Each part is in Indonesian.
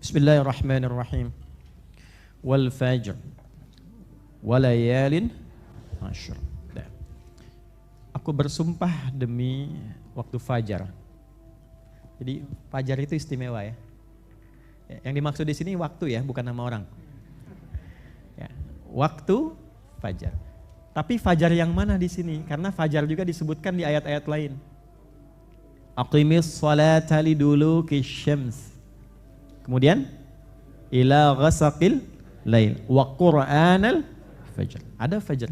Bismillahirrahmanirrahim. Wal fajr walayalin ashr. Aku bersumpah demi waktu fajar. Jadi fajar itu istimewa ya. Yang dimaksud di sini waktu ya, bukan nama orang. Ya, waktu fajar. Tapi fajar yang mana di sini? Karena fajar juga disebutkan di ayat-ayat lain. Aqimis sholata liduluki syams. Kemudian ila ghasaqil lail wa qur'anal fajr. Ada fajar.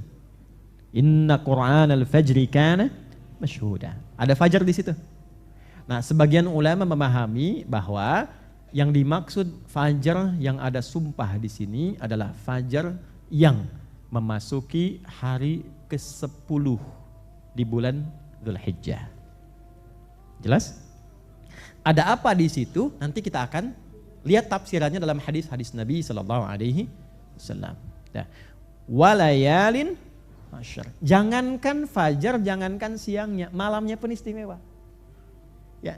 Inna qur'anal fajri kana masyhuda. Ada fajar di situ. Nah, sebagian ulama memahami bahwa yang dimaksud fajar yang ada sumpah di sini adalah fajar yang memasuki hari ke-10 di bulan Dzulhijjah. Jelas? Ada apa di situ? Nanti kita akan lihat tafsirannya dalam hadis-hadis Nabi sallallahu alaihi wasallam. Nah, walayalin ashr. Jangankan fajar, jangankan siangnya, malamnya pun istimewa. Ya.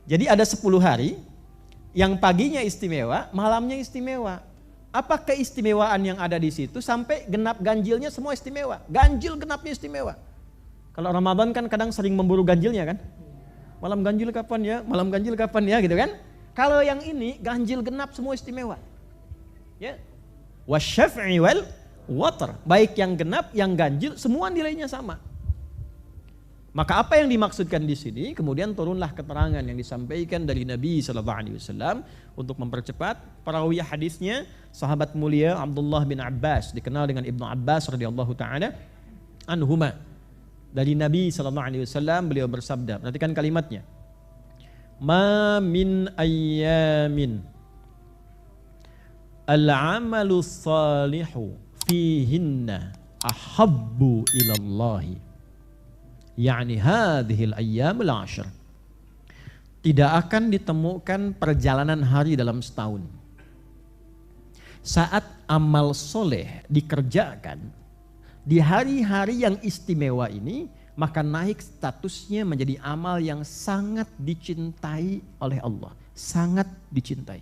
Jadi ada 10 hari yang paginya istimewa, malamnya istimewa. Apa keistimewaan yang ada di situ sampai genap ganjilnya semua istimewa. Ganjil genapnya istimewa. Kalau Ramadan kan kadang sering memburu ganjilnya kan. Malam ganjil kapan ya? Malam ganjil kapan ya gitu kan. Kalau yang ini ganjil genap semua istimewa. Ya. Wasyaf'i wal watr. Baik yang genap, yang ganjil semua nilainya sama. Maka apa yang dimaksudkan di sini? Kemudian turunlah keterangan yang disampaikan dari Nabi sallallahu alaihi wasallam untuk mempercepat perawi hadisnya sahabat mulia Abdullah bin Abbas, dikenal dengan Ibnu Abbas radhiyallahu taala anhuma. Dari Nabi sallallahu alaihi wasallam beliau bersabda, perhatikan kalimatnya. Ma min ayyamin al-amalu salihu fihinna ahabbu ilallahi. Yani hadhil ayyamul ashr. Tidak akan ditemukan perjalanan hari dalam setahun saat amal soleh dikerjakan di hari-hari yang istimewa ini, maka naik statusnya menjadi amal yang sangat dicintai oleh Allah. Sangat dicintai.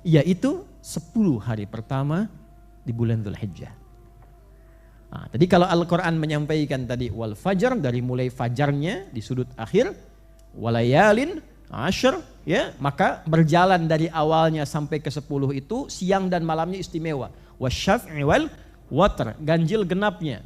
Yaitu 10 hari pertama di bulan Dzulhijjah. Nah, tadi kalau Al-Quran menyampaikan tadi wal fajar, dari mulai fajarnya di sudut akhir, walayalin ashr, ya, maka berjalan dari awalnya sampai ke 10 itu siang dan malamnya istimewa. Wasyaf'i wal watr, ganjil genapnya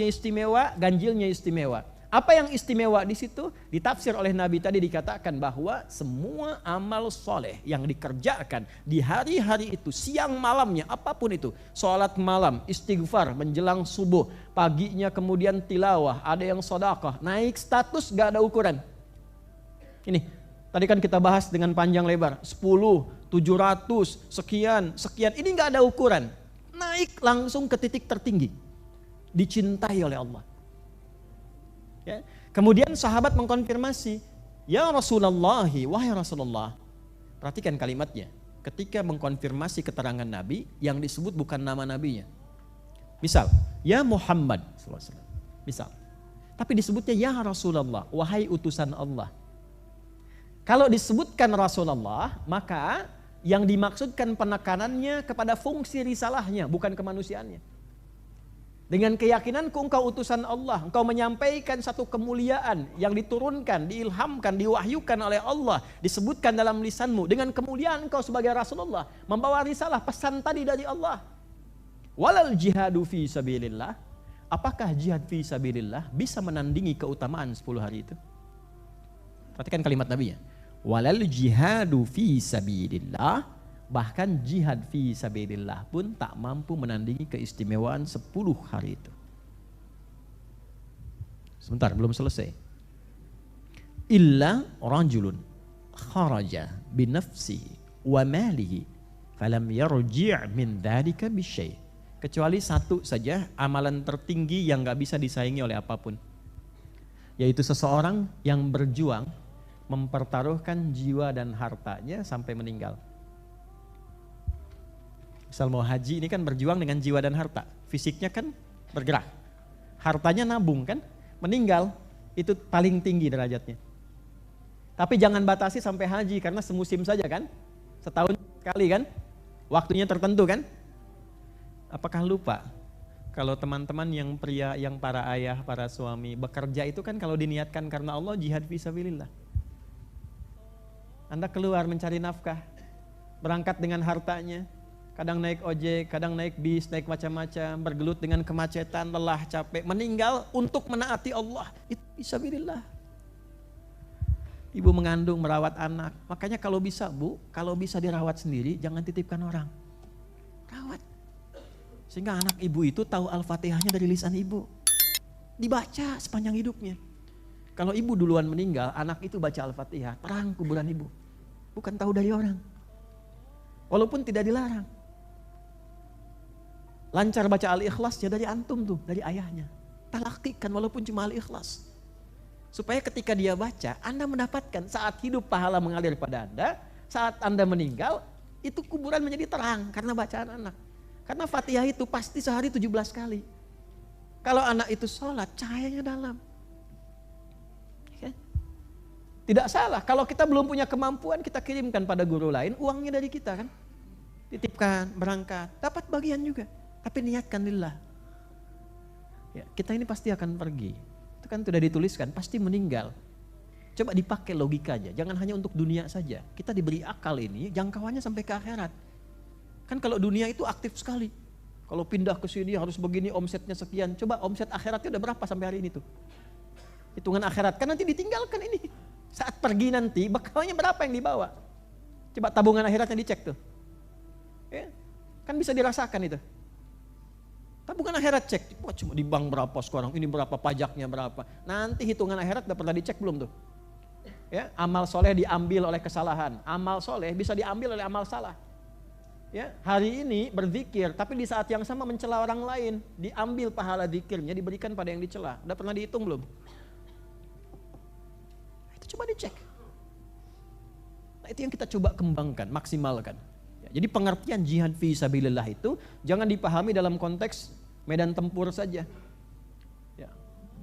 istimewa, ganjilnya istimewa. Apa yang istimewa di situ? Ditafsir oleh Nabi tadi, dikatakan bahwa semua amal soleh yang dikerjakan di hari-hari itu, siang malamnya, apapun itu, sholat malam, istighfar menjelang subuh, paginya kemudian tilawah, ada yang sedekah, naik status gak ada ukuran. Ini, tadi kan kita bahas dengan panjang lebar, 10, 700, sekian, ini gak ada ukuran. Naik langsung ke titik tertinggi, dicintai oleh Allah. Ya. Kemudian sahabat mengkonfirmasi, ya Rasulullah, wahai Rasulullah. Perhatikan kalimatnya, ketika mengkonfirmasi keterangan Nabi yang disebut bukan nama nabinya. Misal, ya Muhammad SAW. Misal, tapi disebutnya ya Rasulullah, wahai utusan Allah. Kalau disebutkan Rasulullah, maka yang dimaksudkan penekanannya kepada fungsi risalahnya, bukan kemanusiaannya. Dengan keyakinanku engkau utusan Allah, engkau menyampaikan satu kemuliaan yang diturunkan, diilhamkan, diwahyukan oleh Allah, disebutkan dalam lisanmu. Dengan kemuliaan engkau sebagai Rasulullah, membawa risalah pesan tadi dari Allah. Walal jihadu fi sabilillah. Apakah jihad fi sabilillah bisa menandingi keutamaan 10 hari itu? Perhatikan kalimat Nabi ya. Walal jihadu fi sabilillah. Bahkan jihad fi sabilillah pun tak mampu menandingi keistimewaan 10 hari itu. Sebentar, belum selesai. Illa rajulun kharaja binafsihi wa malihi falam yarji' min dzalika bisyai'. Kecuali satu saja amalan tertinggi yang gak bisa disaingi oleh apapun. Yaitu seseorang yang berjuang mempertaruhkan jiwa dan hartanya sampai meninggal. Misal mau haji ini kan berjuang dengan jiwa dan harta. Fisiknya kan bergerak. Hartanya nabung kan. Meninggal itu paling tinggi derajatnya. Tapi jangan batasi sampai haji karena semusim saja kan? Setahun sekali kan? Waktunya tertentu kan? Apakah lupa? Kalau teman-teman yang pria, yang para ayah, para suami bekerja itu kan kalau diniatkan karena Allah jihad fisabilillah. Anda keluar mencari nafkah, berangkat dengan hartanya, kadang naik ojek, kadang naik bis, naik macam-macam, bergelut dengan kemacetan, lelah, capek, meninggal untuk menaati Allah. Itu fisabilillah. Ibu mengandung, merawat anak. Makanya kalau bisa Bu, kalau bisa dirawat sendiri, jangan titipkan orang. Rawat. Sehingga anak ibu itu tahu Al-Fatihahnya dari lisan ibu. Dibaca sepanjang hidupnya. Kalau ibu duluan meninggal, anak itu baca Al-Fatihah, terang kuburan ibu. Bukan tahu dari orang. Walaupun tidak dilarang. Lancar baca Al-Ikhlas ya dari antum tuh, dari ayahnya. Talakikan walaupun cuma Al-Ikhlas. Supaya ketika dia baca, Anda mendapatkan saat hidup pahala mengalir pada Anda, saat Anda meninggal, itu kuburan menjadi terang karena bacaan anak. Karena Fatihah itu pasti sehari 17 kali. Kalau anak itu sholat, cahayanya dalam. Tidak salah, kalau kita belum punya kemampuan, kita kirimkan pada guru lain, uangnya dari kita kan. Titipkan, berangkat, dapat bagian juga. Tapi niatkan lillah. Ya, kita ini pasti akan pergi. Itu kan sudah dituliskan, pasti meninggal. Coba dipakai logikanya, jangan hanya untuk dunia saja. Kita diberi akal ini, jangkauannya sampai ke akhirat. Kan kalau dunia itu aktif sekali. Kalau pindah ke sini harus begini, omsetnya sekian. Coba omset akhiratnya udah berapa sampai hari ini tuh? Hitungan akhirat, kan nanti ditinggalkan ini. Saat pergi nanti, bekalnya berapa yang dibawa? Coba tabungan akhiratnya dicek tuh. Ya, kan bisa dirasakan itu. Tabungan akhirat cek, wah cuma di bank berapa sekarang, ini berapa pajaknya berapa. Nanti hitungan akhirat udah pernah dicek belum tuh? Ya, amal soleh diambil oleh kesalahan, amal soleh bisa diambil oleh amal salah. Ya, hari ini berzikir, tapi di saat yang sama mencela orang lain, diambil pahala zikirnya diberikan pada yang dicela. Udah pernah dihitung belum? Itu coba dicek. Nah, itu yang kita coba kembangkan, maksimalkan. Ya, jadi pengertian jihad fi sabilillah itu jangan dipahami dalam konteks medan tempur saja. Ya,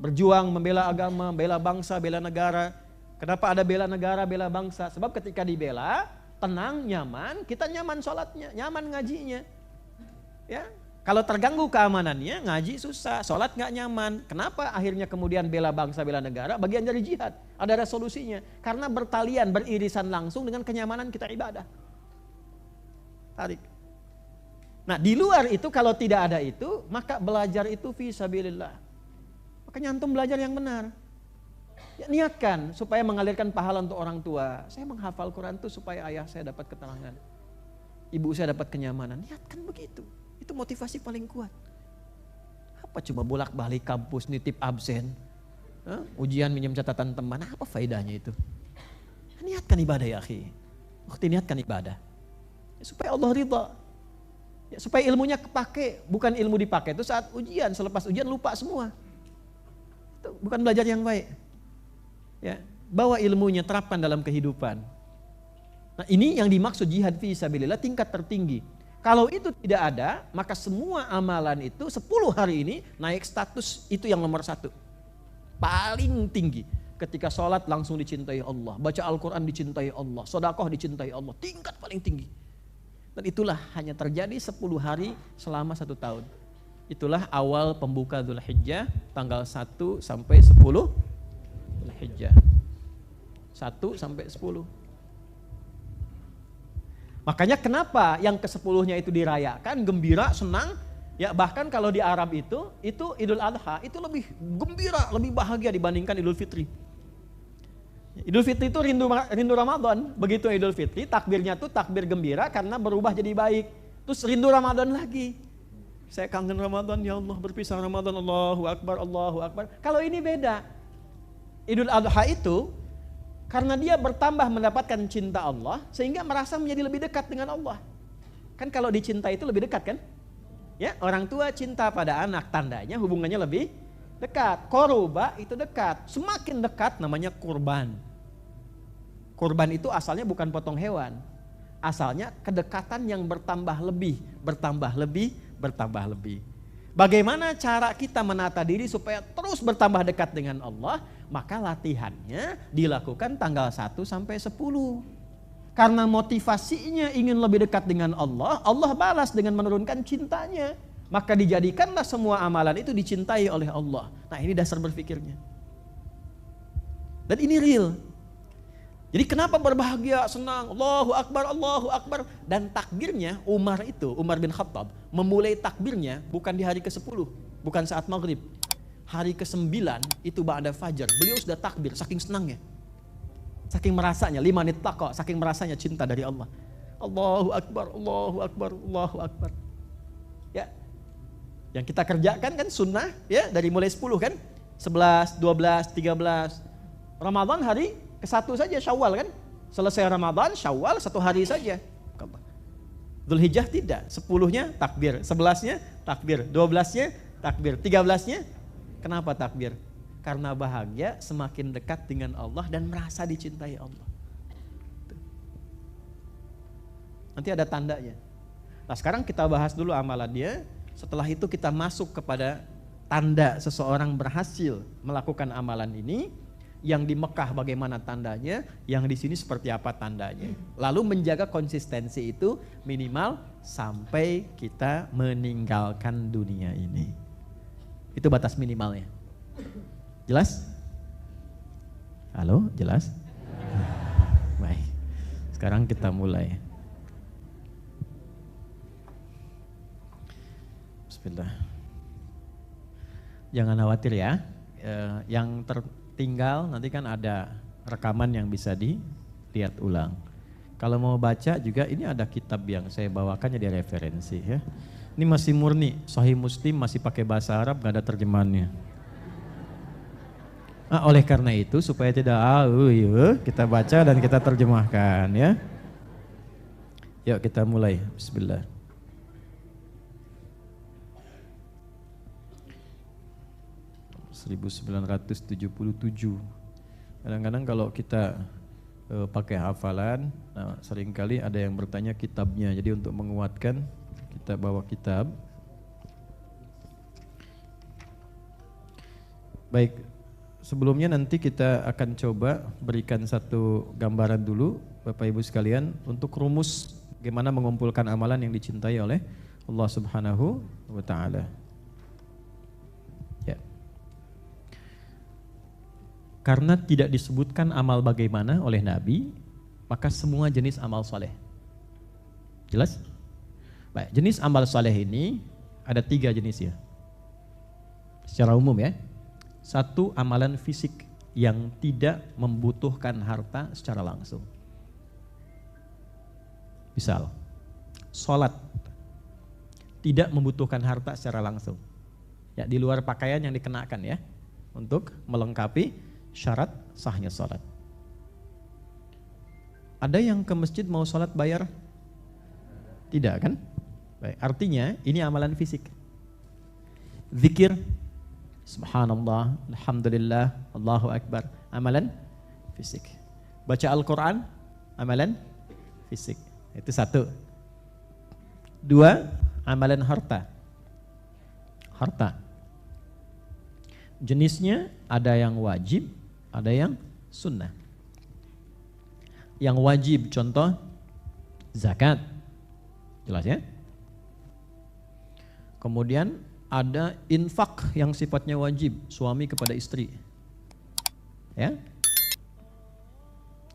berjuang membela agama, bela bangsa, bela negara. Kenapa ada bela negara, bela bangsa? Sebab ketika dibela, tenang, nyaman, kita nyaman sholatnya, nyaman ngajinya. Ya, kalau terganggu keamanannya, ngaji susah, sholat gak nyaman. Kenapa akhirnya kemudian bela bangsa, bela negara, bagian dari jihad? Ada resolusinya, karena bertalian, beririsan langsung dengan kenyamanan kita ibadah. Tarik. Nah di luar itu kalau tidak ada itu, maka belajar itu fi sabilillah. Makanya antum belajar yang benar. Ya, niatkan supaya mengalirkan pahala untuk orang tua. Saya menghafal Quran itu supaya ayah saya dapat ketenangan, ibu saya dapat kenyamanan. Niatkan begitu. Itu motivasi paling kuat. Apa cuma bolak-balik kampus nitip absen, ujian minjem catatan teman, apa faedahnya itu? Niatkan ibadah ya akhi. Waktu niatkan ibadah ya, supaya Allah ridha. Ya, supaya ilmunya kepake, bukan ilmu dipakai itu saat ujian, selepas ujian lupa semua. Itu bukan belajar yang baik. Ya, bawa ilmunya, terapkan dalam kehidupan. Nah, ini yang dimaksud jihad fi sabilillah tingkat tertinggi. Kalau itu tidak ada, maka semua amalan itu 10 hari ini naik status, itu yang nomor 1. Paling tinggi. Ketika sholat langsung dicintai Allah, baca Al-Quran dicintai Allah, sedekah dicintai Allah, tingkat paling tinggi. Dan itulah hanya terjadi 10 hari selama 1 tahun. Itulah awal pembuka Dzulhijjah, tanggal 1 sampai 10 Dzulhijjah. 1 sampai 10. Makanya kenapa yang ke-10-nya itu dirayakan, gembira, senang. Ya bahkan kalau di Arab itu Idul Adha itu lebih gembira, lebih bahagia dibandingkan Idul Fitri. Idul Fitri itu rindu Ramadan. Begitu Idul Fitri takbirnya tuh takbir gembira karena berubah jadi baik. Terus rindu Ramadan lagi. Saya kangen Ramadan, ya Allah, berpisah Ramadan, Allahu Akbar, Allahu Akbar. Kalau ini beda. Idul Adha itu karena dia bertambah mendapatkan cinta Allah sehingga merasa menjadi lebih dekat dengan Allah. Kan kalau dicintai itu lebih dekat kan? Ya, orang tua cinta pada anak, tandanya hubungannya lebih dekat. Qurba itu dekat. Semakin dekat namanya kurban. Kurban itu asalnya bukan potong hewan. Asalnya kedekatan yang bertambah lebih, bertambah lebih, bertambah lebih. Bagaimana cara kita menata diri supaya terus bertambah dekat dengan Allah? Maka latihannya dilakukan tanggal 1 sampai 10. Karena motivasinya ingin lebih dekat dengan Allah, Allah balas dengan menurunkan cintanya. Maka dijadikanlah semua amalan itu dicintai oleh Allah. Nah, ini dasar berpikirnya. Dan ini real. Jadi kenapa berbahagia, senang, Allahu Akbar. Dan takbirnya Umar bin Khattab, memulai takbirnya bukan di hari ke-10, bukan saat maghrib. Hari ke-9 itu ba'da fajar, beliau sudah takbir, saking senangnya. Saking merasanya, 5 menit taqa, saking merasanya cinta dari Allah. Allahu Akbar. Ya. Yang kita kerjakan kan sunnah, ya, dari mulai 10 kan? 11, 12, 13. Ramadan hari ke-1 saja, Syawal kan? Selesai Ramadan, Syawal 1 hari saja. Dzulhijjah tidak, 10-nya takbir, 11-nya takbir, 12-nya takbir, 13-nya kenapa takbir? Karena bahagia semakin dekat dengan Allah dan merasa dicintai Allah. Nanti ada tandanya. Nah, sekarang kita bahas dulu amalan dia. Setelah itu kita masuk kepada tanda seseorang berhasil melakukan amalan ini. Yang di Mekah bagaimana tandanya, yang di sini seperti apa tandanya. Lalu menjaga konsistensi itu minimal sampai kita meninggalkan dunia ini. Itu batas minimalnya. Jelas? Halo, jelas? Baik. Sekarang kita mulai. Bismillah. Jangan khawatir ya. Yang tertinggal nanti kan ada rekaman yang bisa dilihat ulang. Kalau mau baca juga ini ada kitab yang saya bawakan jadi referensi ya. Ini masih murni, Sahih Muslim masih pakai bahasa Arab, gak ada terjemahannya. Oleh karena itu supaya tidak kita baca dan kita terjemahkan ya. Yuk kita mulai. Bismillah. (1977). Kadang-kadang kalau kita pakai hafalan, seringkali ada yang bertanya kitabnya. Jadi untuk menguatkan kita bawa kitab. Baik. Sebelumnya nanti kita akan coba berikan satu gambaran dulu Bapak Ibu sekalian untuk rumus bagaimana mengumpulkan amalan yang dicintai oleh Allah Subhanahu wa taala. Ya. Karena tidak disebutkan amal bagaimana oleh Nabi, maka semua jenis amal soleh. Jelas? Baik, jenis amal soleh ini ada 3 jenis ya. Secara umum ya. 1, amalan fisik yang tidak membutuhkan harta secara langsung. Misal, sholat tidak membutuhkan harta secara langsung. Ya, di luar pakaian yang dikenakan ya, untuk melengkapi syarat sahnya sholat. Ada yang ke masjid mau sholat bayar? Tidak kan? Baik, artinya ini amalan fisik. Zikir, subhanallah, alhamdulillah, Allahu akbar, amalan fisik. Baca Al-Quran, amalan fisik. Itu 1. 2, amalan harta. Harta. Jenisnya ada yang wajib, ada yang sunnah. Yang wajib contoh zakat. Jelas ya? Kemudian ada infak yang sifatnya wajib, suami kepada istri. Ya.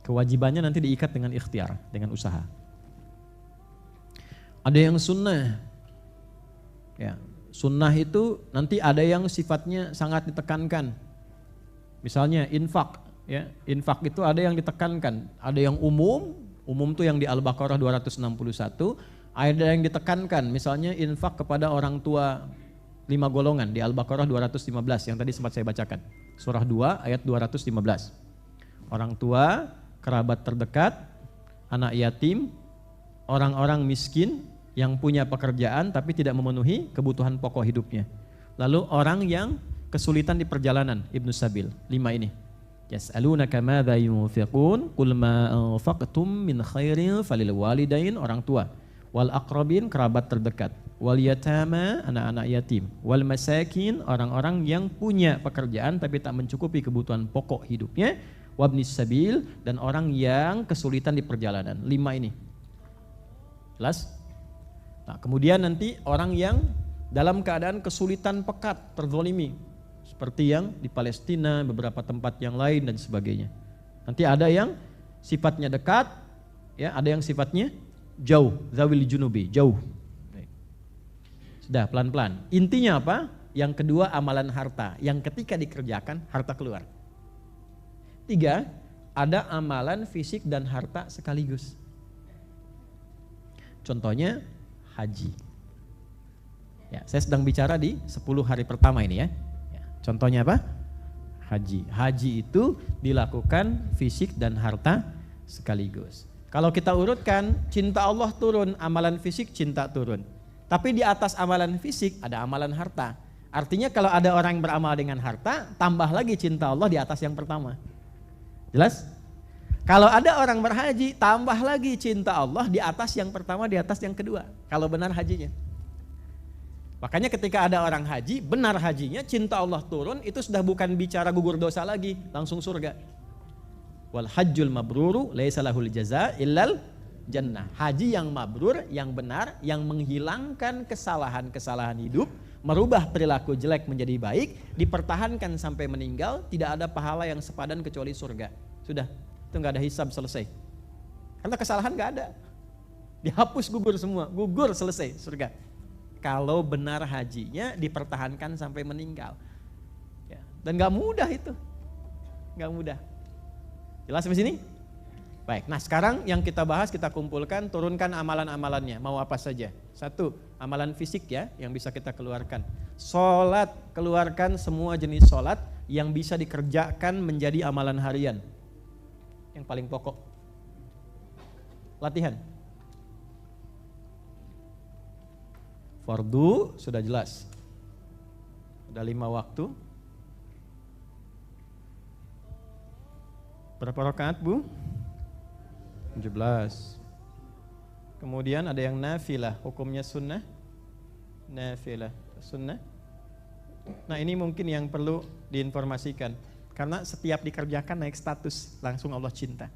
Kewajibannya nanti diikat dengan ikhtiar, dengan usaha. Ada yang sunnah. Ya, sunnah itu nanti ada yang sifatnya sangat ditekankan. Misalnya infak, ya. Infak itu ada yang ditekankan, ada yang umum itu yang di Al-Baqarah 261, ada yang ditekankan, misalnya infak kepada orang tua 5 golongan di Al-Baqarah 215 yang tadi sempat saya bacakan. Surah 2 ayat 215. Orang tua, kerabat terdekat, anak yatim, orang-orang miskin yang punya pekerjaan tapi tidak memenuhi kebutuhan pokok hidupnya. Lalu orang yang kesulitan di perjalanan, Ibnu Sabil, 5 ini. Yas'alunaka madza yunfiqun qul ma anfaqtum min khairin falil walidain, orang tua. wal aqrabin kerabat terdekat, wal yatama anak-anak yatim, wal masakin orang-orang yang punya pekerjaan tapi tak mencukupi kebutuhan pokok hidupnya, wabnis sabil dan orang yang kesulitan di perjalanan. 5 ini. Jelas? Nah, kemudian nanti orang yang dalam keadaan kesulitan pekat, terzolimi, seperti yang di Palestina, beberapa tempat yang lain dan sebagainya. Nanti ada yang sifatnya dekat, ya, ada yang sifatnya jauh, zawil junubi, jauh. Sudah pelan-pelan. Intinya apa? Yang kedua amalan harta, yang ketika dikerjakan harta keluar. 3, ada amalan fisik dan harta sekaligus. Contohnya haji. Ya, saya sedang bicara di 10 hari pertama ini ya. Contohnya apa? Haji. Haji itu dilakukan fisik dan harta sekaligus. Kalau kita urutkan, cinta Allah turun, amalan fisik cinta turun. Tapi di atas amalan fisik ada amalan harta. Artinya kalau ada orang yang beramal dengan harta, tambah lagi cinta Allah di atas yang pertama. Jelas? Kalau ada orang berhaji, tambah lagi cinta Allah di atas yang pertama, di atas yang kedua. Kalau benar hajinya. Makanya ketika ada orang haji, benar hajinya, cinta Allah turun, itu sudah bukan bicara gugur dosa lagi, langsung surga. Wal hajjul mabruru laisa lahul jaza illal jannah. Haji yang mabrur, yang benar, yang menghilangkan kesalahan-kesalahan hidup, merubah perilaku jelek menjadi baik, dipertahankan sampai meninggal, tidak ada pahala yang sepadan kecuali surga. Sudah, itu nggak ada hisab, selesai. Karena kesalahan nggak ada, dihapus, gugur semua, gugur, selesai, surga. Kalau benar hajinya dipertahankan sampai meninggal, ya. Dan nggak mudah itu, nggak mudah. Jelas sampai sini? Baik, nah sekarang yang kita bahas, kita kumpulkan, turunkan amalan-amalannya, mau apa saja. 1, amalan fisik ya, yang bisa kita keluarkan. Sholat, keluarkan semua jenis sholat yang bisa dikerjakan menjadi amalan harian. Yang paling pokok. Latihan. Fardu sudah jelas. Ada 5 waktu. Berapa rakaat, Bu? 17. Kemudian ada yang nafilah, hukumnya sunnah. Nafilah, sunnah. Nah, ini mungkin yang perlu diinformasikan. Karena setiap dikerjakan naik status, langsung Allah cinta.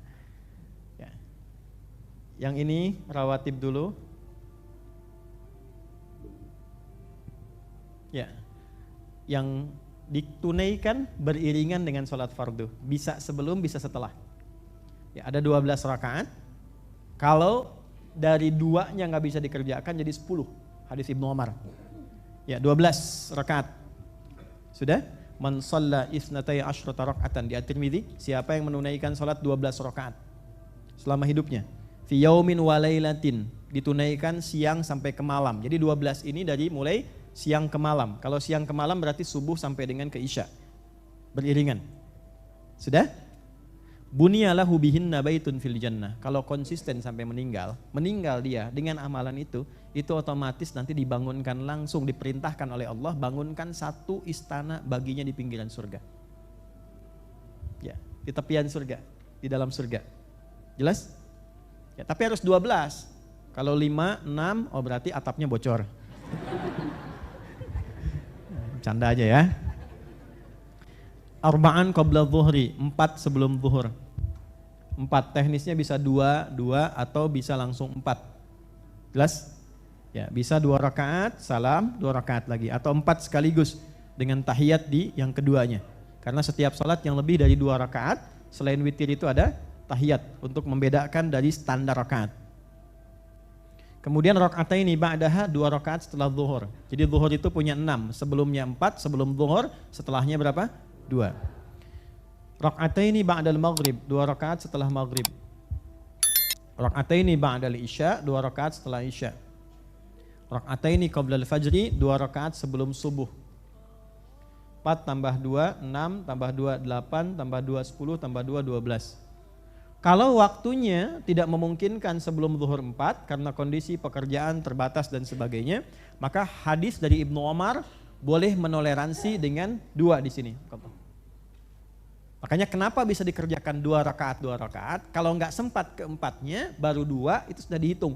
Ya. Yang ini rawatib dulu. Ya. Yang ditunaikan beriringan dengan sholat fardu. Bisa sebelum, bisa setelah. Ya, ada 12 rakaat. Kalau dari 2-nya nggak bisa dikerjakan jadi 10. Hadis Ibnu Umar. Ya, 12 rakaat. Sudah? Man shalla isnatai asyrata raka'atan di At-Tirmidzi, siapa yang menunaikan salat 12 rakaat selama hidupnya. Fi yaumin wa lailatin, ditunaikan siang sampai ke malam. Jadi 12 ini dari mulai siang ke malam. Kalau siang ke malam berarti subuh sampai dengan ke isya. Beriringan. Sudah? Bunyalahu bihinna baitun fil jannah. Kalau konsisten sampai meninggal dia dengan amalan itu otomatis nanti dibangunkan langsung, diperintahkan oleh Allah, bangunkan 1 istana baginya di pinggiran surga. Ya, di tepian surga, di dalam surga. Jelas? Ya, tapi harus 12. Kalau 5, 6, oh berarti atapnya bocor. Canda aja ya. Arba'an qabla dhuhri, 4 sebelum zuhur. 4, teknisnya bisa 2 atau bisa langsung 4. Jelas? Ya, bisa 2 rakaat, salam, 2 rakaat lagi. Atau 4 sekaligus dengan tahiyat di yang keduanya. Karena setiap salat yang lebih dari 2 rakaat, selain witir itu ada tahiyat untuk membedakan dari standar rakaat. Kemudian raka'ataini ba'daha, 2 rakaat setelah zuhur. Jadi zuhur itu punya 6, sebelumnya 4, sebelum zuhur, setelahnya berapa? 2. Raka'ataini ba'dal maghrib, 2 rakaat setelah maghrib. Raka'ataini ba'dal isya, 2 rakaat setelah isya. Raka'ataini qablal fajri, 2 rakaat sebelum subuh. 4 tambah 2, 6, tambah 2, 8, tambah 2, 10, tambah 2, 12. Kalau waktunya tidak memungkinkan sebelum zuhur 4 karena kondisi pekerjaan terbatas dan sebagainya, maka hadis dari Ibnu Umar boleh menoleransi dengan 2 di sini. Makanya kenapa bisa dikerjakan 2 rakaat, kalau nggak sempat keempatnya baru 2 itu sudah dihitung.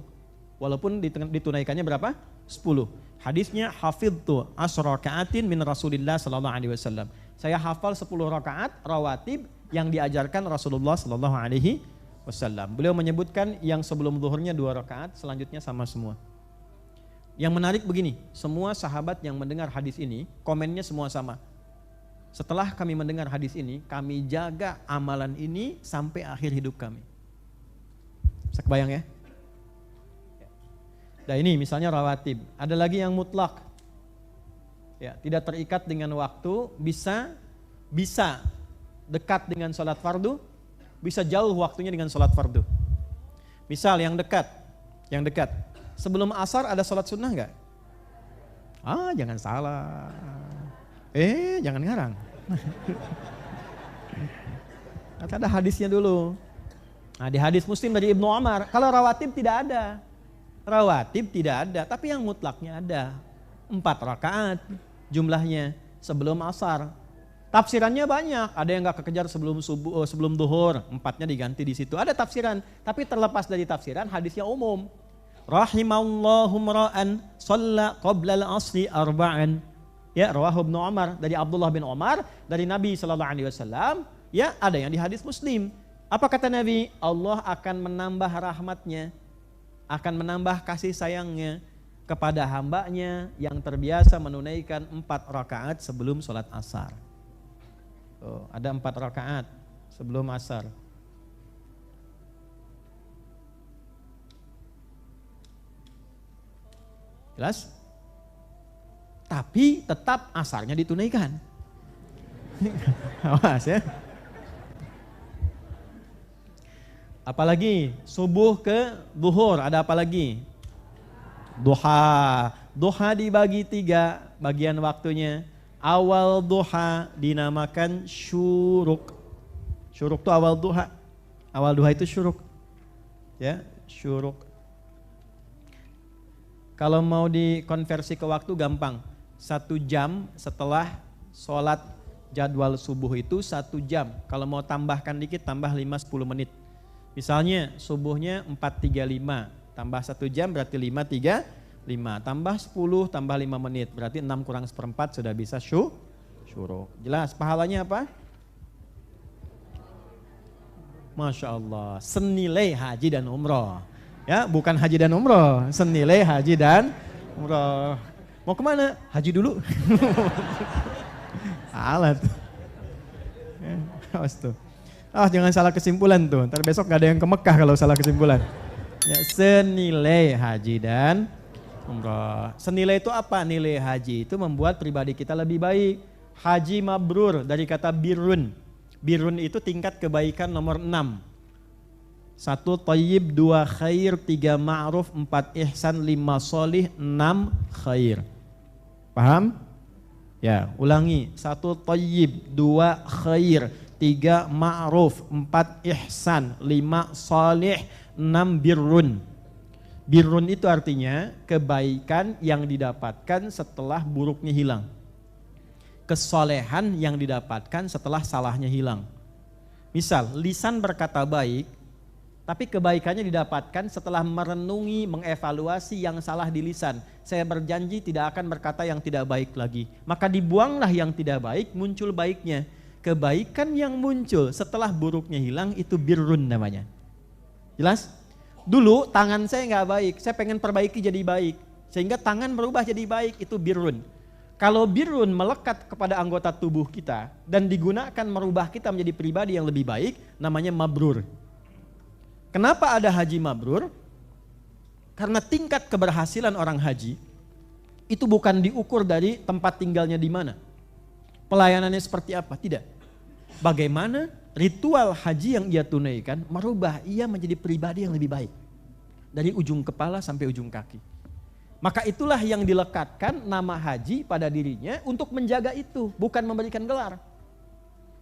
Walaupun ditunaikannya berapa? 10. Hadisnya hafidtu asra raka'atin min Rasulillah sallallahu alaihi wasallam. Saya hafal 10 rakaat rawatib yang diajarkan Rasulullah sallallahu alaihi wasallam. Beliau menyebutkan yang sebelum zuhurnya 2 rakaat, selanjutnya sama semua. Yang menarik begini, semua sahabat yang mendengar hadis ini, komennya semua sama. Setelah kami mendengar hadis ini, kami jaga amalan ini sampai akhir hidup kami. Bisa kebayang ya? Nah ini misalnya rawatib. Ada lagi yang mutlak. Ya, tidak terikat dengan waktu, bisa dekat dengan sholat fardu, bisa jauh waktunya dengan sholat fardu. Misal yang dekat. Sebelum asar ada sholat sunnah enggak? Jangan salah. Jangan ngarang. Ada hadisnya dulu. Nah, di hadis Muslim dari Ibnu Umar, kalau rawatib tidak ada. Tapi yang mutlaknya ada. 4 rakaat jumlahnya sebelum asar. Tafsirannya banyak, ada yang enggak kekejar sebelum duhur, 4-nya diganti di situ. Ada tafsiran, tapi terlepas dari tafsiran, hadisnya umum. Rahimallahu mra'an shalla qabla al-'asri arba'an. Ya, rawahu Ibnu Umar, dari Abdullah bin Umar, dari Nabi sallallahu alaihi wasallam. Ya, ada yang di hadis Muslim. Apa kata Nabi? Allah akan menambah rahmatnya, akan menambah kasih sayangnya kepada hambanya yang terbiasa menunaikan 4 rakaat sebelum sholat asar. Ada 4 rakaat sebelum asar. Jelas? Tapi tetap asarnya ditunaikan. Awas ya. Apalagi subuh ke zuhur, ada apa lagi? Duha. Duha dibagi 3 bagian waktunya. Awal duha dinamakan syuruk. Syuruk itu awal duha. Awal duha itu syuruk. Ya, syuruk. Kalau mau dikonversi ke waktu gampang. 1 jam setelah sholat jadwal subuh itu 1 jam. Kalau mau tambahkan dikit tambah 5-10 menit. Misalnya subuhnya 4.35, tambah 1 jam berarti 5.35, tambah 10 tambah 5 menit, berarti 6 kurang 1/4 sudah bisa syuruk. Jelas pahalanya apa? Masya Allah, senilai haji dan umroh. Ya, bukan haji dan umroh, senilai haji dan umroh. Mau kemana? Haji dulu. Alat. Awas tuh. Jangan salah kesimpulan tuh, ntar besok gak ada yang ke Mekah kalau salah kesimpulan. Ya, senilai haji dan umrah. Senilai itu apa? Nilai haji itu membuat pribadi kita lebih baik. Haji mabrur dari kata birrun. Birrun itu tingkat kebaikan nomor 6. 1 thayyib, 2 khair, 3 ma'ruf, 4 ihsan, 5 sholih, 6 khair. Paham? Ya, ulangi. 1 thayyib, 2 khair, 3 ma'ruf, 4 ihsan, 5 salih, 6 birrun. Birrun itu artinya kebaikan yang didapatkan setelah buruknya hilang. Kesolehan yang didapatkan setelah salahnya hilang. Misal, lisan berkata baik, tapi kebaikannya didapatkan setelah merenungi, mengevaluasi yang salah di lisan. Saya berjanji tidak akan berkata yang tidak baik lagi. Maka dibuanglah yang tidak baik, muncul baiknya. Kebaikan yang muncul setelah buruknya hilang itu birrun namanya. Jelas? Dulu tangan saya nggak baik, saya pengen perbaiki jadi baik. Sehingga tangan berubah jadi baik, itu birrun. Kalau birrun melekat kepada anggota tubuh kita dan digunakan merubah kita menjadi pribadi yang lebih baik, namanya mabrur. Kenapa ada haji mabrur? Karena tingkat keberhasilan orang haji itu bukan diukur dari tempat tinggalnya di mana. Pelayanannya seperti apa? Tidak. Bagaimana ritual haji yang ia tunaikan merubah ia menjadi pribadi yang lebih baik. Dari ujung kepala sampai ujung kaki. Maka itulah yang dilekatkan nama haji pada dirinya untuk menjaga itu, bukan memberikan gelar.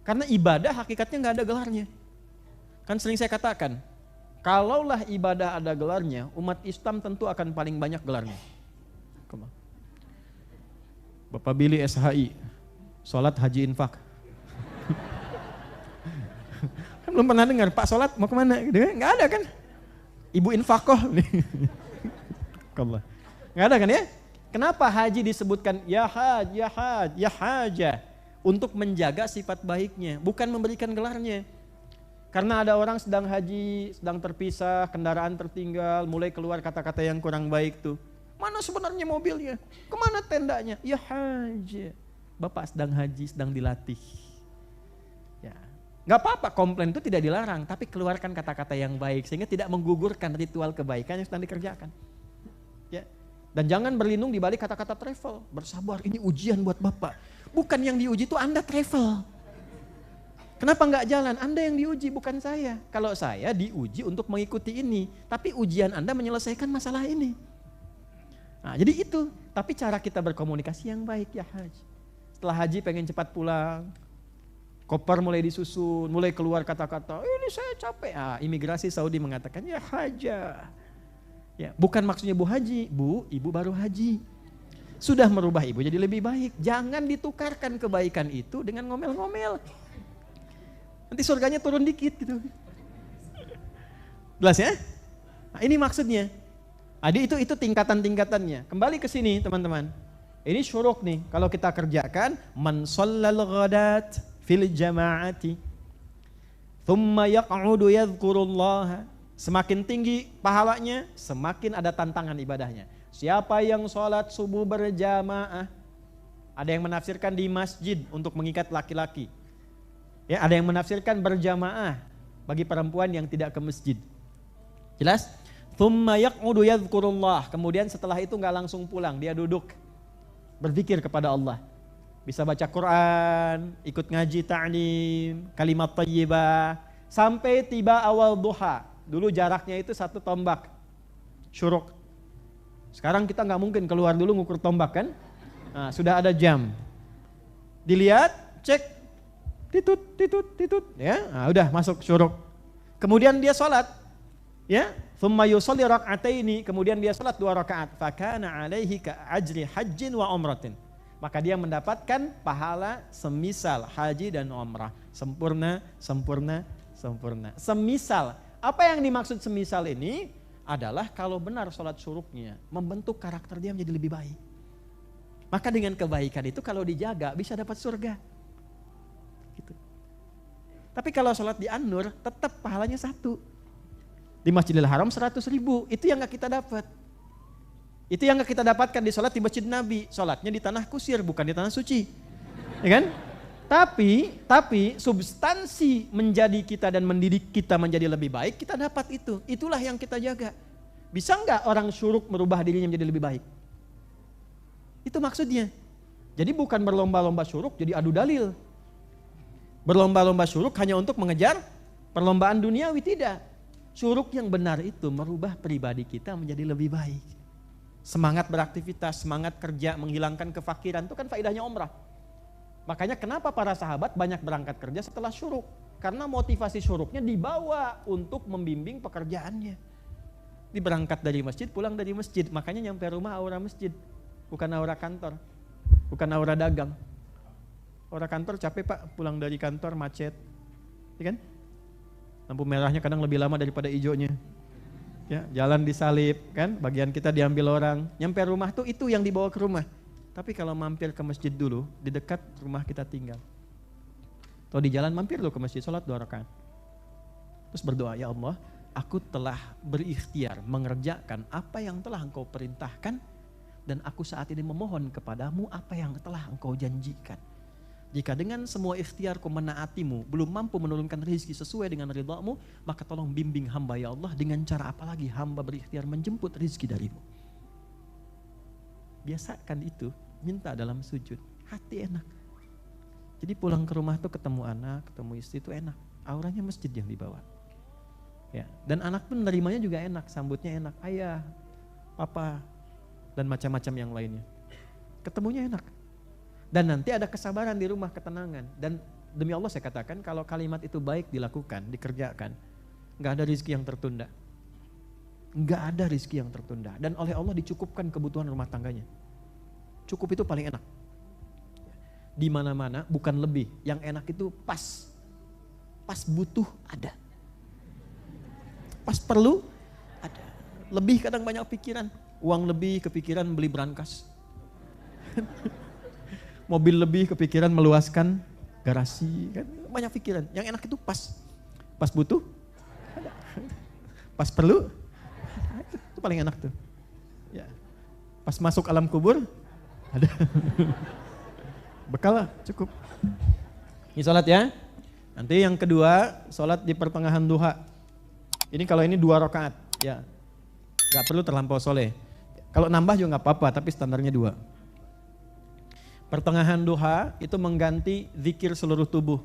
Karena ibadah hakikatnya nggak ada gelarnya. Kan sering saya katakan, kalaulah ibadah ada gelarnya, umat Islam tentu akan paling banyak gelarnya. Bapak Billy SHI, sholat haji infak. Kan belum pernah dengar, Pak sholat mau kemana? Nggak ada kan? Ibu infakoh. Yarhamukallah. Nggak ada kan ya? Kenapa haji disebutkan ya haj, ya haj, ya haja? Untuk menjaga sifat baiknya, bukan memberikan gelarnya. Karena ada orang sedang haji, sedang terpisah, kendaraan tertinggal, mulai keluar kata-kata yang kurang baik tuh. Mana sebenarnya mobilnya? Kemana tendanya? Ya haji. Bapak sedang haji, sedang dilatih. Ya, nggak apa-apa, komplain itu tidak dilarang, tapi keluarkan kata-kata yang baik sehingga tidak menggugurkan ritual kebaikan yang sedang dikerjakan. Ya. Dan jangan berlindung di balik kata-kata travel. Bersabar, ini ujian buat Bapak. Bukan yang diuji itu Anda travel. Kenapa nggak jalan? Anda yang diuji, bukan saya. Kalau saya diuji untuk mengikuti ini, tapi ujian Anda menyelesaikan masalah ini. Nah, jadi itu. Tapi cara kita berkomunikasi yang baik ya haji. Setelah haji pengen cepat pulang, koper mulai disusun, mulai keluar kata-kata, ini saya capek. Ah, imigrasi Saudi mengatakan ya haja. Ya, bukan maksudnya Bu Haji, Bu, Ibu baru haji. Sudah merubah Ibu jadi lebih baik. Jangan ditukarkan kebaikan itu dengan ngomel-ngomel. Nanti surganya turun dikit gitu. Jelas ya? Nah, ini maksudnya. Adi itu tingkatan-tingkatannya. Kembali ke sini teman-teman. Ini syuruk nih. Kalau kita kerjakan, man shallal ghadat fil jama'ati thumma yaq'udu yadhkurullaha. Semakin tinggi pahalanya, semakin ada tantangan ibadahnya. Siapa yang sholat subuh berjamaah, ada yang menafsirkan di masjid untuk mengikat laki-laki. Ya, ada yang menafsirkan berjamaah bagi perempuan yang tidak ke masjid. Jelas? Thumma yaq'udu yadhkurullah. Kemudian setelah itu nggak langsung pulang, dia duduk berzikir kepada Allah. Bisa baca Quran, ikut ngaji ta'lim, kalimat thayyibah, sampai tiba awal duha. Dulu jaraknya itu 1 tombak, syuruk. Sekarang kita nggak mungkin keluar dulu ngukur tombak kan? Nah, sudah ada jam. Dilihat, cek, titut, ya, nah, udah masuk syuruk. Kemudian dia sholat, ya, thumma yusalli rak'ataini, kemudian dia sholat 2 rakaat. Fakana alaihi ka ajri hajjin wa umratin. Maka dia mendapatkan pahala semisal haji dan umrah. Sempurna. Semisal. Apa yang dimaksud semisal ini adalah kalau benar sholat syuruknya membentuk karakter dia menjadi lebih baik. Maka dengan kebaikan itu kalau dijaga bisa dapat surga. Gitu. Tapi kalau sholat di An-Nur tetap pahalanya 1. Di Masjidil Haram 100.000, itu yang gak kita dapat. Itu yang gak kita dapatkan di sholat di Masjid Nabi. Sholatnya di tanah kusir, bukan di tanah suci. Ya kan? Tapi substansi menjadi kita dan mendidik kita menjadi lebih baik, kita dapat itu. Itulah yang kita jaga. Bisa nggak orang syuruk merubah dirinya menjadi lebih baik? Itu maksudnya. Jadi bukan berlomba-lomba syuruk jadi adu dalil. Berlomba-lomba syuruk hanya untuk mengejar perlombaan duniawi, tidak. Syuruk yang benar itu merubah pribadi kita menjadi lebih baik. Semangat beraktivitas, semangat kerja, menghilangkan kefakiran, itu kan faedahnya umrah. Makanya kenapa para sahabat banyak berangkat kerja setelah syuruk? Karena motivasi syuruknya dibawa untuk membimbing pekerjaannya. Diberangkat dari masjid, pulang dari masjid. Makanya nyampe rumah aura masjid. Bukan aura kantor. Bukan aura dagang. Aura kantor capek Pak, pulang dari kantor macet. Ya kan? Lampu merahnya kadang lebih lama daripada hijaunya. Ya, jalan disalip kan, bagian kita diambil orang. Nyampe rumah tuh itu yang dibawa ke rumah. Tapi kalau mampir ke masjid dulu, di dekat rumah kita tinggal. Atau di jalan mampir dulu ke masjid, sholat 2 rakaat. Terus berdoa, ya Allah, aku telah berikhtiar mengerjakan apa yang telah Engkau perintahkan, dan aku saat ini memohon kepadamu apa yang telah Engkau janjikan. Jika dengan semua ikhtiarku menaatimu, belum mampu menurunkan rezeki sesuai dengan ridhamu, maka tolong bimbing hamba ya Allah, dengan cara apa lagi hamba berikhtiar menjemput rezeki darimu. Biasakan itu, minta dalam sujud, hati enak. Jadi pulang ke rumah tuh ketemu anak, ketemu istri itu enak. Auranya masjid yang dibawa. Ya, dan anak pun menerimanya juga enak, sambutnya enak. Ayah, papa, dan macam-macam yang lainnya. Ketemunya enak. Dan nanti ada kesabaran di rumah, ketenangan. Dan demi Allah saya katakan, kalau kalimat itu baik dilakukan, dikerjakan, gak ada rezeki yang tertunda. Nggak ada rezeki yang tertunda, dan oleh Allah dicukupkan kebutuhan rumah tangganya. Cukup itu paling enak. Di mana-mana bukan lebih, yang enak itu pas butuh ada, pas perlu ada. Lebih kadang banyak pikiran, Uang lebih kepikiran beli brankas. Mobil lebih kepikiran meluaskan garasi. Kan banyak pikiran. Yang enak itu pas. Pas butuh, ada. Pas perlu, itu paling enak tuh. Ya. Pas masuk alam kubur, ada. Bekal lah, cukup. Ini sholat ya. Nanti yang kedua, sholat di pertengahan duha. Ini kalau ini 2 rakaat, ya. Gak perlu terlampau soleh. Kalau nambah juga gak apa-apa, tapi standarnya 2. Pertengahan duha itu mengganti zikir seluruh tubuh.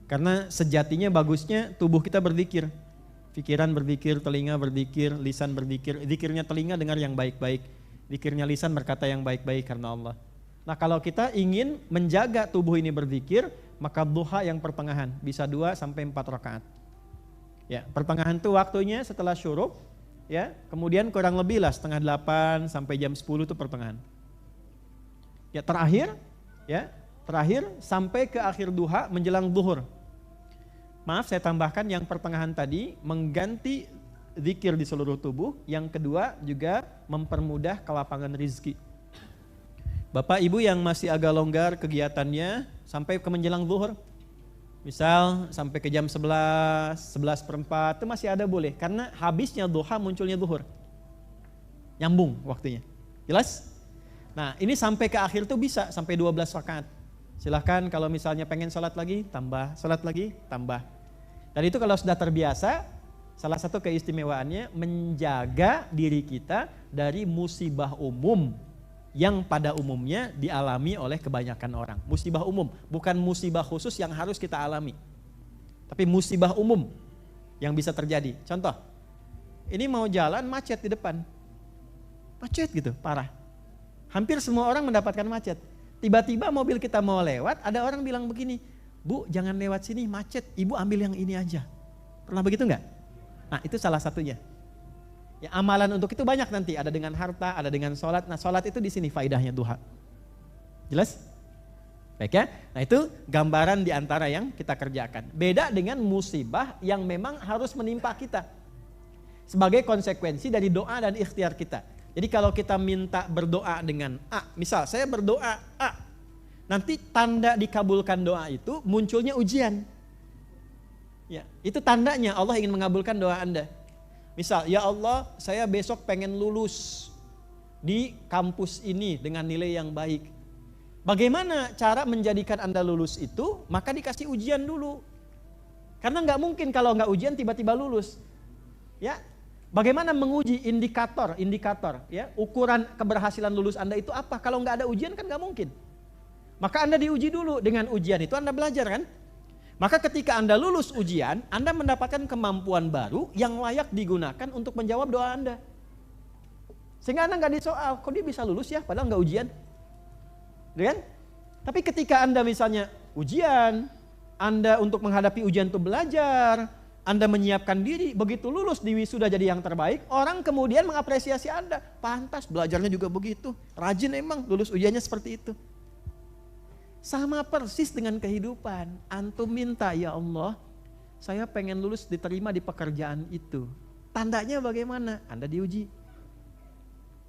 Karena sejatinya bagusnya tubuh kita berzikir. Pikiran berzikir, telinga berzikir, lisan berzikir. Zikirnya telinga dengar yang baik-baik. Zikirnya lisan berkata yang baik-baik karena Allah. Nah kalau kita ingin menjaga tubuh ini berzikir, maka duha yang pertengahan. Bisa 2 sampai 4 rakaat. Ya, pertengahan itu waktunya setelah syuruk. Ya, kemudian kurang lebih lah 7:30 sampai jam 10 itu pertengahan. Ya terakhir sampai ke akhir duha menjelang zuhur. Maaf saya tambahkan yang pertengahan tadi mengganti zikir di seluruh tubuh. Yang kedua juga mempermudah kelapangan rizki. Bapak ibu yang masih agak longgar kegiatannya sampai ke menjelang zuhur. Misal sampai ke jam 11, 11:04 itu masih ada boleh. Karena habisnya duha munculnya zuhur. Nyambung waktunya. Jelas? Nah ini sampai ke akhir tuh bisa sampai 12 rakaat. Silahkan kalau misalnya pengen sholat lagi tambah, sholat lagi tambah. Dan itu kalau sudah terbiasa, salah satu keistimewaannya menjaga diri kita dari musibah umum yang pada umumnya dialami oleh kebanyakan orang. Musibah umum, bukan musibah khusus yang harus kita alami. Tapi musibah umum yang bisa terjadi. Contoh, ini mau jalan macet di depan. Macet gitu, parah. Hampir semua orang mendapatkan macet. Tiba-tiba mobil kita mau lewat, ada orang bilang begini, Bu jangan lewat sini macet, Ibu ambil yang ini aja. Pernah begitu enggak? Nah itu salah satunya. Ya, amalan untuk itu banyak nanti, ada dengan harta, ada dengan sholat. Nah sholat itu di sini faidahnya duha. Jelas? Baik ya, nah itu gambaran di antara yang kita kerjakan. Beda dengan musibah yang memang harus menimpa kita. Sebagai konsekuensi dari doa dan ikhtiar kita. Jadi kalau kita minta berdoa dengan A, misal saya berdoa A, nanti tanda dikabulkan doa itu munculnya ujian. Ya, itu tandanya Allah ingin mengabulkan doa Anda. Misal, ya Allah saya besok pengen lulus di kampus ini dengan nilai yang baik. Bagaimana cara menjadikan Anda lulus itu? Maka dikasih ujian dulu. Karena nggak mungkin kalau nggak ujian tiba-tiba lulus. Ya. Bagaimana menguji indikator ya, ukuran keberhasilan lulus Anda itu apa? Kalau nggak ada ujian kan nggak mungkin. Maka Anda diuji dulu, dengan ujian itu Anda belajar kan? Maka ketika Anda lulus ujian, Anda mendapatkan kemampuan baru yang layak digunakan untuk menjawab doa Anda. Sehingga Anda nggak disoal, kok dia bisa lulus ya padahal nggak ujian. Kan? Tapi ketika Anda misalnya ujian, Anda untuk menghadapi ujian itu belajar, Anda menyiapkan diri, begitu lulus di wisuda jadi yang terbaik, orang kemudian mengapresiasi Anda. Pantas, belajarnya juga begitu. Rajin emang, lulus ujiannya seperti itu. Sama persis dengan kehidupan. Antum minta, ya Allah, saya pengen lulus diterima di pekerjaan itu. Tandanya bagaimana? Anda diuji.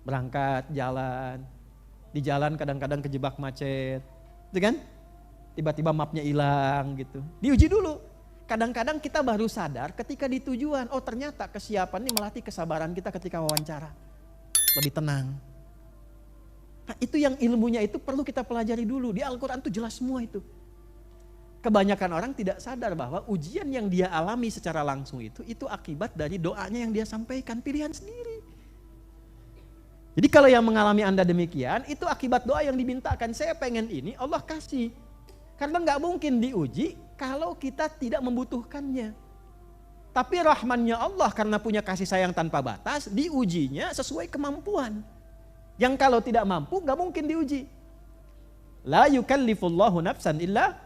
Berangkat, jalan. Di jalan kadang-kadang kejebak macet. Itu kan? Tiba-tiba mapnya hilang gitu. Diuji dulu. Kadang-kadang kita baru sadar ketika di tujuan, oh ternyata kesiapan ini melatih kesabaran kita ketika wawancara. Lebih tenang. Nah itu yang ilmunya itu perlu kita pelajari dulu. Di Al-Quran itu jelas semua itu. Kebanyakan orang tidak sadar bahwa ujian yang dia alami secara langsung itu akibat dari doanya yang dia sampaikan, pilihan sendiri. Jadi kalau yang mengalami Anda demikian, itu akibat doa yang dimintakan. Saya pengen ini, Allah kasih. Karena nggak mungkin diuji kalau kita tidak membutuhkannya. Tapi rahmannya Allah karena punya kasih sayang tanpa batas, diujinya sesuai kemampuan. Yang kalau tidak mampu nggak mungkin diuji. La yukallifullahu nafsan illa.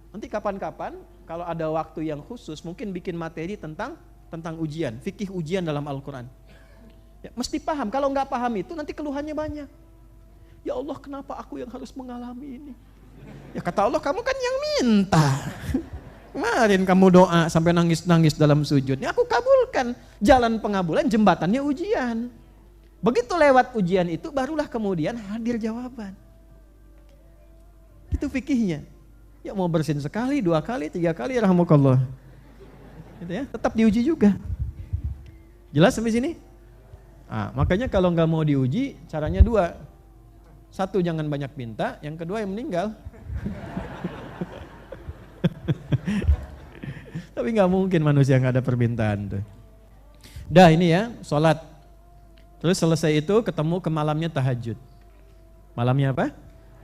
Nanti kapan-kapan kalau ada waktu yang khusus mungkin bikin materi tentang ujian, fikih ujian dalam Al-Quran. Ya, mesti paham, kalau nggak paham itu nanti keluhannya banyak. Ya Allah kenapa aku yang harus mengalami ini? Ya kata Allah kamu kan yang minta. Kemarin kamu doa sampai nangis-nangis dalam sujud. Ya aku kabulkan. Jalan pengabulan jembatannya ujian. Begitu lewat ujian itu barulah kemudian hadir jawaban. Itu fikihnya. Ya mau bersin sekali, 2 kali, 3 kali, rahmukallah. Gitu ya, tetap diuji juga. Jelas sampai sini? Makanya kalau nggak mau diuji, caranya 2. 1, jangan banyak minta, yang kedua yang meninggal. Tapi nggak mungkin manusia nggak ada permintaan tuh. Dah ini ya, sholat. Terus selesai itu ketemu ke malamnya tahajud. Malamnya apa?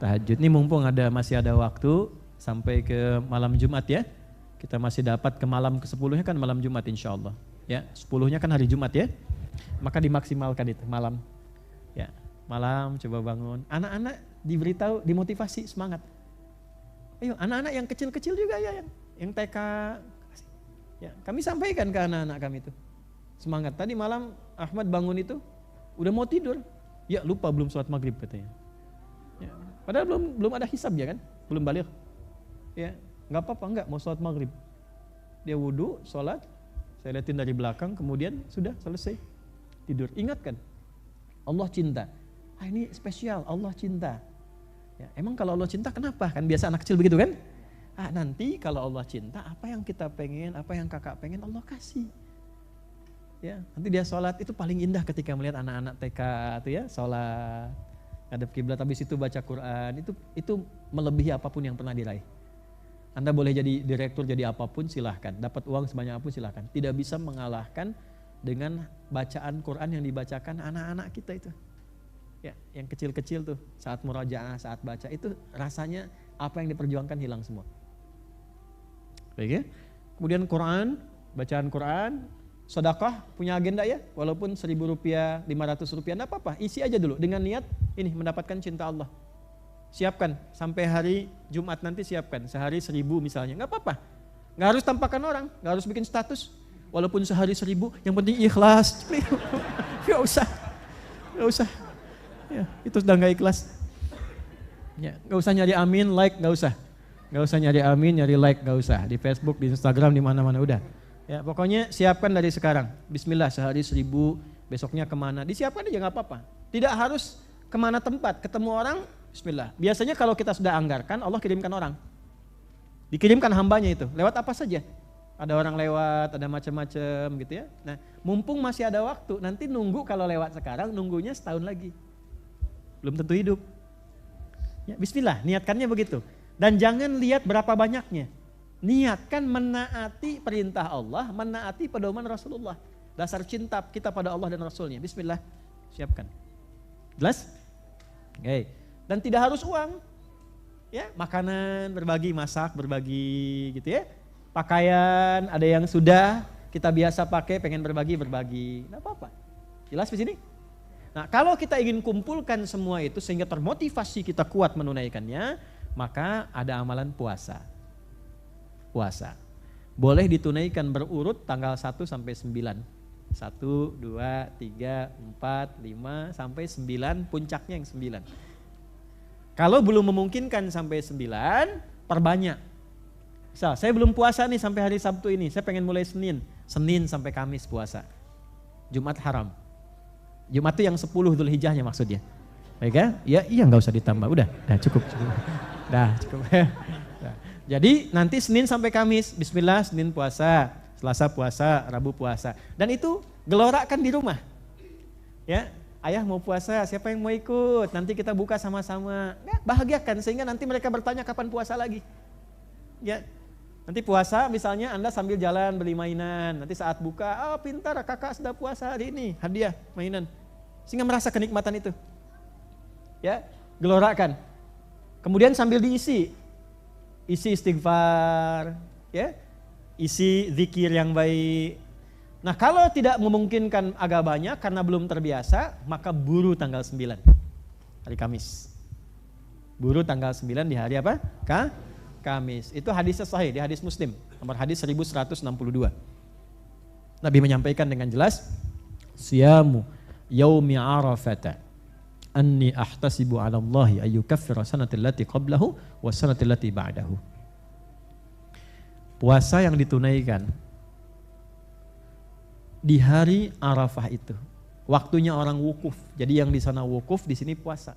Tahajud. Ini mumpung masih ada waktu sampai ke malam Jumat ya. Kita masih dapat ke malam ke-10-nya kan malam Jumat insya Allah. Ya, 10-nya kan hari Jumat ya. Maka dimaksimalkan itu malam. Ya, malam coba bangun. Anak-anak diberitahu, dimotivasi, semangat. Ayo, anak-anak yang kecil-kecil juga ya, yang TK. Ya, kami sampaikan ke anak-anak kami itu. Semangat. Tadi malam Ahmad bangun itu udah mau tidur. Ya, lupa belum sholat maghrib katanya. Ya, padahal belum ada hisab ya kan? Belum balik. Ya, nggak apa-apa, enggak mau sholat maghrib. Dia wudhu, sholat, saya liatin dari belakang, kemudian sudah selesai tidur. Ingatkan, Allah cinta. Ini spesial, Allah cinta. Ya, emang kalau Allah cinta kenapa? Kan biasa anak kecil begitu kan? Nanti kalau Allah cinta, apa yang kita pengen, apa yang kakak pengen, Allah kasih. Ya, nanti dia sholat itu paling indah ketika melihat anak-anak TK itu ya, sholat, ngadep kiblat, habis itu baca Quran, itu melebihi apapun yang pernah diraih. Anda boleh jadi direktur, jadi apapun silahkan, dapat uang sebanyak apapun silahkan. Tidak bisa mengalahkan dengan bacaan Quran yang dibacakan anak-anak kita itu. Ya, yang kecil-kecil tuh saat murajaah, saat baca itu rasanya apa yang diperjuangkan hilang semua. Baik ya. Kemudian Quran, bacaan Quran, sedekah punya agenda ya, walaupun Rp1.000, Rp500, enggak apa-apa, isi aja dulu dengan niat ini mendapatkan cinta Allah. Siapkan sampai hari Jumat nanti, siapkan sehari 1.000 misalnya, nggak apa-apa, nggak harus tampakkan orang, nggak harus bikin status, walaupun sehari 1.000, yang penting ikhlas. Nggak usah, ya, itu sudah nggak ikhlas. Ya, nggak usah nyari amin, like, nggak usah nyari amin, nyari like, nggak usah di Facebook, di Instagram, di mana-mana udah. Ya, pokoknya siapkan dari sekarang. Bismillah, sehari 1.000, besoknya kemana, disiapkan aja nggak apa-apa. Tidak harus kemana tempat, ketemu orang. Bismillah. Biasanya kalau kita sudah anggarkan, Allah kirimkan orang. Dikirimkan hambanya itu, lewat apa saja. Ada orang lewat, ada macam-macam gitu ya. Nah, mumpung masih ada waktu, nanti nunggu kalau lewat sekarang, nunggunya setahun lagi. Belum tentu hidup. Ya, bismillah, niatkannya begitu. Dan jangan lihat berapa banyaknya. Niatkan menaati perintah Allah, menaati pedoman Rasulullah. Dasar cinta kita pada Allah dan Rasulnya. Bismillah, siapkan. Jelas? Oke. Dan tidak harus uang, ya, makanan berbagi, masak berbagi gitu ya, pakaian ada yang sudah kita biasa pakai, pengen berbagi, nggak apa-apa. Jelas di sini? Nah, kalau kita ingin kumpulkan semua itu sehingga termotivasi kita kuat menunaikannya, maka ada amalan puasa. Puasa boleh ditunaikan berurut tanggal 1 sampai 9. 1, 2, 3, 4, 5 sampai 9, puncaknya yang 9. Kalau belum memungkinkan sampai 9, perbanyak. Misal, saya belum puasa nih sampai hari Sabtu ini, saya pengen mulai Senin sampai Kamis puasa. Jumat haram. Jumat itu yang 10 Dzulhijjahnya maksudnya. Baik ya? Iya nggak usah ditambah, udah cukup. Cukup. Nah, jadi nanti Senin sampai Kamis, bismillah, Senin puasa, Selasa puasa, Rabu puasa. Dan itu gelorakan di rumah. Ya. Ayah mau puasa, siapa yang mau ikut? Nanti kita buka sama-sama. Ya, bahagiakan sehingga nanti mereka bertanya kapan puasa lagi. Ya, nanti puasa misalnya Anda sambil jalan beli mainan. Nanti saat buka, pintar kakak sudah puasa hari ini, hadiah mainan. Sehingga merasa kenikmatan itu. Ya, gelorakan. Kemudian sambil diisi istighfar, ya, isi zikir yang baik. Nah, kalau tidak memungkinkan agak banyak karena belum terbiasa, maka buru tanggal 9, hari Kamis. Buru tanggal 9 di hari apa? Kamis. Itu hadis sahih, di hadis Muslim, nomor hadis 1162. Nabi menyampaikan dengan jelas, siyamu yaumi arafata anni ahtasibu ala Allahi ayyukaffira sanatil lati qablahu wa sanatil lati ba'dahu. Puasa yang ditunaikan di hari Arafah itu, Waktunya orang wukuf. Jadi yang di sana wukuf, di sini puasa.